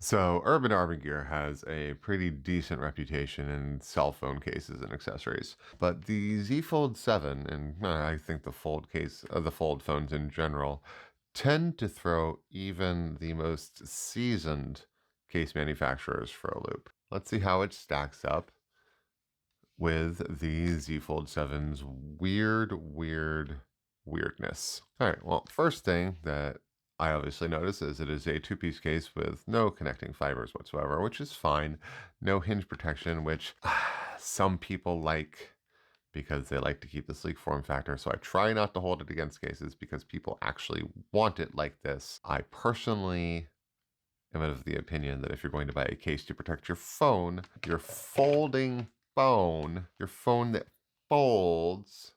So, Urban Army Gear has a pretty decent reputation in cell phone cases and accessories, but the Z Fold 7 and I think the Fold phones in general tend to throw even the most seasoned case manufacturers for a loop. Let's see how it stacks up with the Z Fold 7's weirdness. All right, well, first thing that I obviously notice is it is a two-piece case with no connecting fibers whatsoever, which is fine. No hinge protection, which some people like because they like to keep the sleek form factor. So I try not to hold it against cases because people actually want it like this. I personally am of the opinion that if you're going to buy a case to protect your phone, your folding phone, your phone that folds,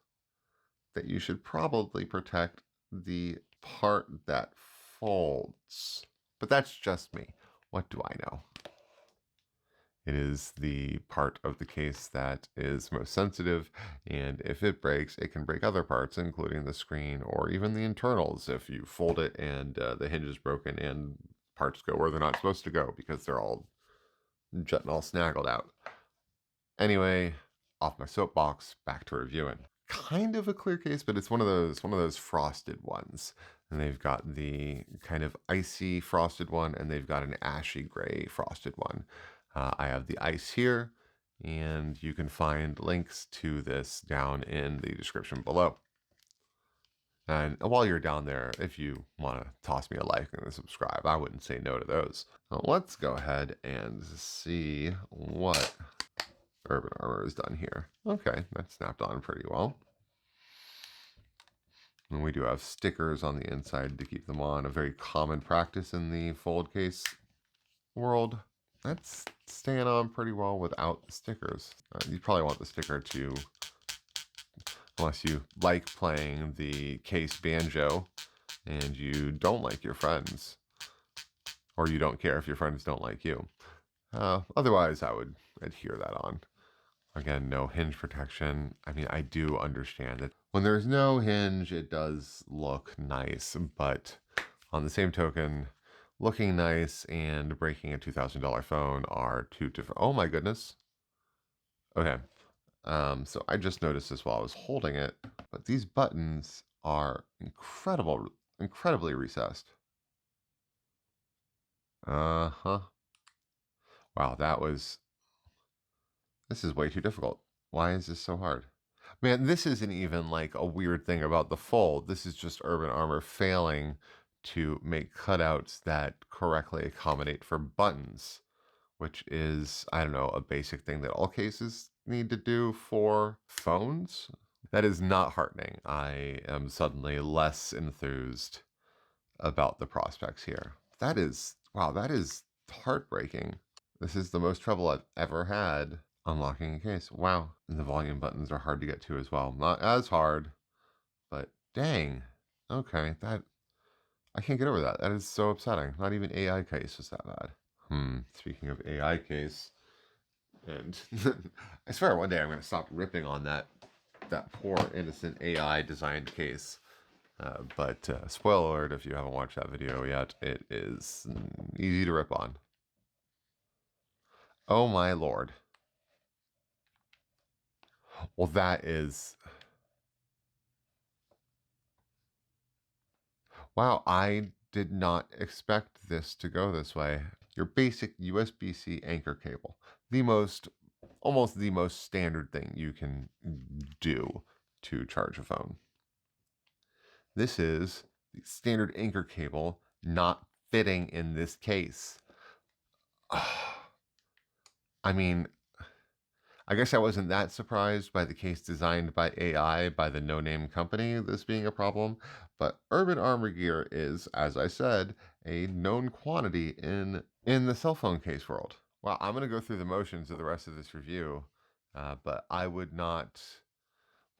that you should probably protect the part that folds. But that's just me. What do I know? It is the part of the case that is most sensitive, and if it breaks, it can break other parts, including the screen or even the internals if you fold it and the hinge is broken and parts go where they're not supposed to go because they're all jutting all snaggled out. Anyway, off my soapbox, back to reviewing. Kind of a clear case, but it's one of those frosted ones. And they've got the kind of icy frosted one, and they've got an ashy gray frosted one. I have the ice here, and you can find links to this down in the description below. And while you're down there, if you want to toss me a like and a subscribe, I wouldn't say no to those. Now, let's go ahead and see what Urban Armor is done here. Okay, that snapped on pretty well. And we do have stickers on the inside to keep them on, a very common practice in the fold case world. That's staying on pretty well without the stickers. You probably want the sticker to, unless you like playing the case banjo and you don't like your friends, or you don't care if your friends don't like you. Otherwise, I would adhere that on. Again, no hinge protection. I mean, I do understand that when there's no hinge, it does look nice, but on the same token, looking nice and breaking a $2,000 phone are two different. Oh my goodness. Okay. So I just noticed this while I was holding it, but these buttons are incredibly recessed. Uh-huh. Wow, this is way too difficult. Why is this so hard? Man, this isn't even like a weird thing about the fold. This is just Urban Armor failing to make cutouts that correctly accommodate for buttons, which is, I don't know, a basic thing that all cases need to do for phones. That is not heartening. I am suddenly less enthused about the prospects here. Wow, that is heartbreaking. This is the most trouble I've ever had unlocking a case. Wow. And the volume buttons are hard to get to as well. Not as hard, but dang. Okay, I can't get over that. That is so upsetting. Not even AI case was that bad. Speaking of AI case, and I swear one day I'm going to stop ripping on that poor innocent AI designed case. But spoiler alert, if you haven't watched that video yet, it is easy to rip on. Oh my lord. Well, that is... Wow, I did not expect this to go this way. Your basic USB-C anchor cable. Almost the most standard thing you can do to charge a phone. This is the standard anchor cable not fitting in this case. I mean, I guess I wasn't that surprised by the case designed by AI by the no-name company, this being a problem, but Urban Armor Gear is, as I said, a known quantity in the cell phone case world. Well, I'm going to go through the motions of the rest of this review, but I would not...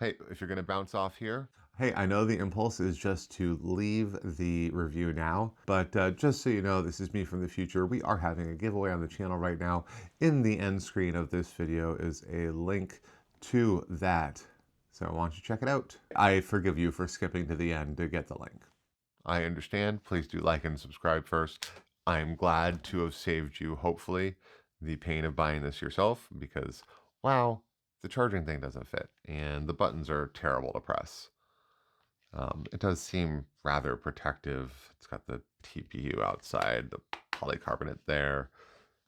Hey, if you're going to bounce off here, hey, I know the impulse is just to leave the review now, but just so you know, this is me from the future. We are having a giveaway on the channel right now. In the end screen of this video is a link to that. So why don't you check it out? I forgive you for skipping to the end to get the link. I understand. Please do like and subscribe first. I'm glad to have saved you, hopefully, the pain of buying this yourself because, wow, the charging thing doesn't fit and the buttons are terrible to press. It does seem rather protective. It's got the TPU outside, the polycarbonate there.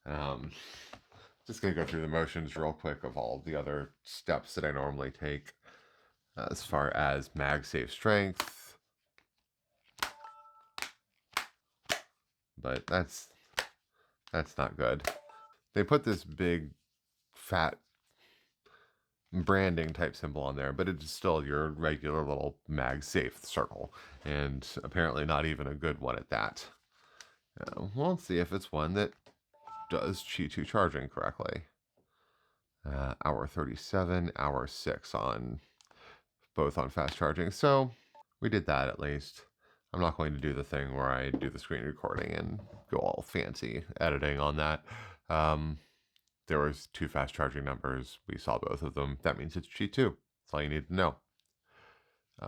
Um, just going to go through the motions real quick of all the other steps that I normally take as far as MagSafe strength. But that's not good. They put this big fat branding type symbol on there, but it's still your regular little MagSafe circle, and apparently not even a good one at that. Well, let's see if it's one that does Qi2 charging correctly. Hour 37, hour 6 on both on fast charging. So we did that at least. I'm not going to do the thing where I do the screen recording and go all fancy editing on that. There was 2 fast charging numbers. We saw both of them. That means it's Qi2. That's all you need to know.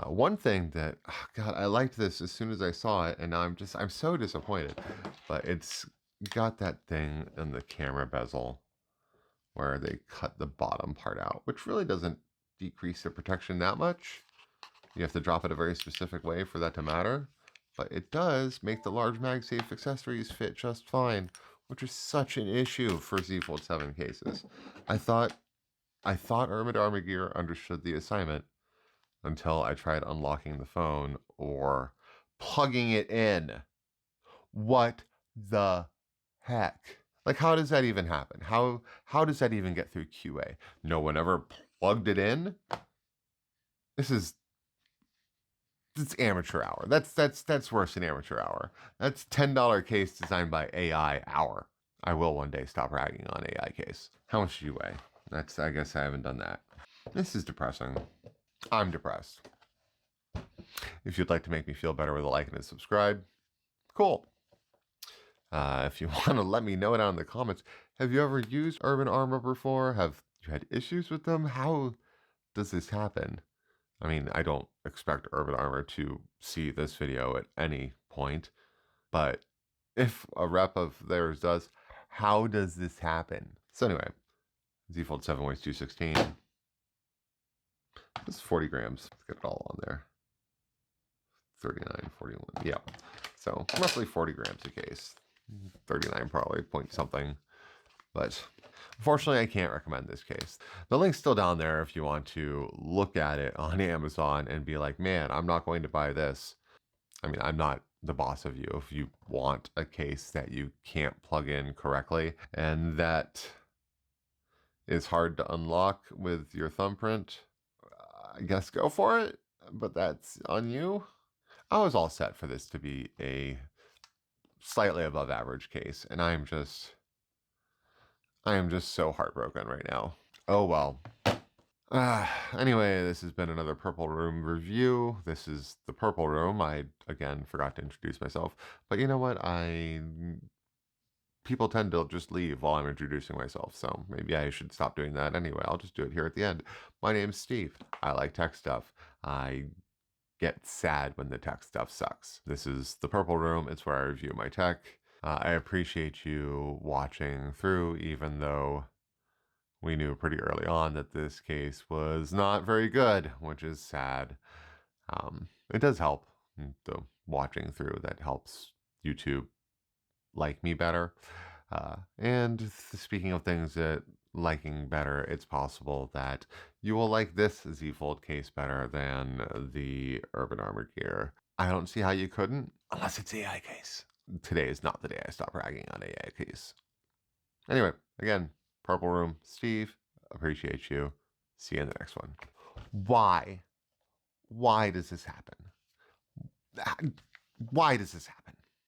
One thing that, oh God, I liked this as soon as I saw it, and now I'm so disappointed. But it's got that thing in the camera bezel where they cut the bottom part out, which really doesn't decrease the protection that much. You have to drop it a very specific way for that to matter. But it does make the large MagSafe accessories fit just fine, which is such an issue for Z Fold 7 cases. I thought Urban Armor Gear understood the assignment until I tried unlocking the phone or plugging it in. What the heck? Like, how does that even happen? How does that even get through QA? No one ever plugged it in? It's amateur hour. That's worse than amateur hour. That's $10 case designed by AI hour. I will one day stop ragging on AI case. How much do you weigh? I guess I haven't done that. This is depressing. I'm depressed. If you'd like to make me feel better with a like and a subscribe, cool. If you want to let me know down in the comments, have you ever used Urban Armor before? Have you had issues with them? How does this happen? I mean, I don't expect Urban Armor to see this video at any point, but if a rep of theirs does, how does this happen? So anyway, Z Fold 7 weighs 216. This is 40 grams. Let's get it all on there. 39, 41. Yeah. So roughly 40 grams a case. 39 probably, point something. But unfortunately, I can't recommend this case. The link's still down there if you want to look at it on Amazon and be like, man, I'm not going to buy this. I mean, I'm not the boss of you. If you want a case that you can't plug in correctly and that is hard to unlock with your thumbprint, I guess go for it, but that's on you. I was all set for this to be a slightly above average case, and I am just so heartbroken right now. Oh well. Anyway, this has been another Purple Room review. This is the Purple Room. I, again, forgot to introduce myself, but you know what? People tend to just leave while I'm introducing myself, so maybe I should stop doing that anyway. I'll just do it here at the end. My name's Steve. I like tech stuff. I get sad when the tech stuff sucks. This is the Purple Room. It's where I review my tech. I appreciate you watching through, even though we knew pretty early on that this case was not very good, which is sad. It does help, the watching through, that helps YouTube like me better. And speaking of things that liking better, it's possible that you will like this Z Fold case better than the Urban Armor Gear. I don't see how you couldn't, unless it's AI case. Today is not the day I stop ragging on AI case. Anyway, again, Purple Room, Steve, appreciate you. See you in the next one. Why? Why does this happen? Why does this happen?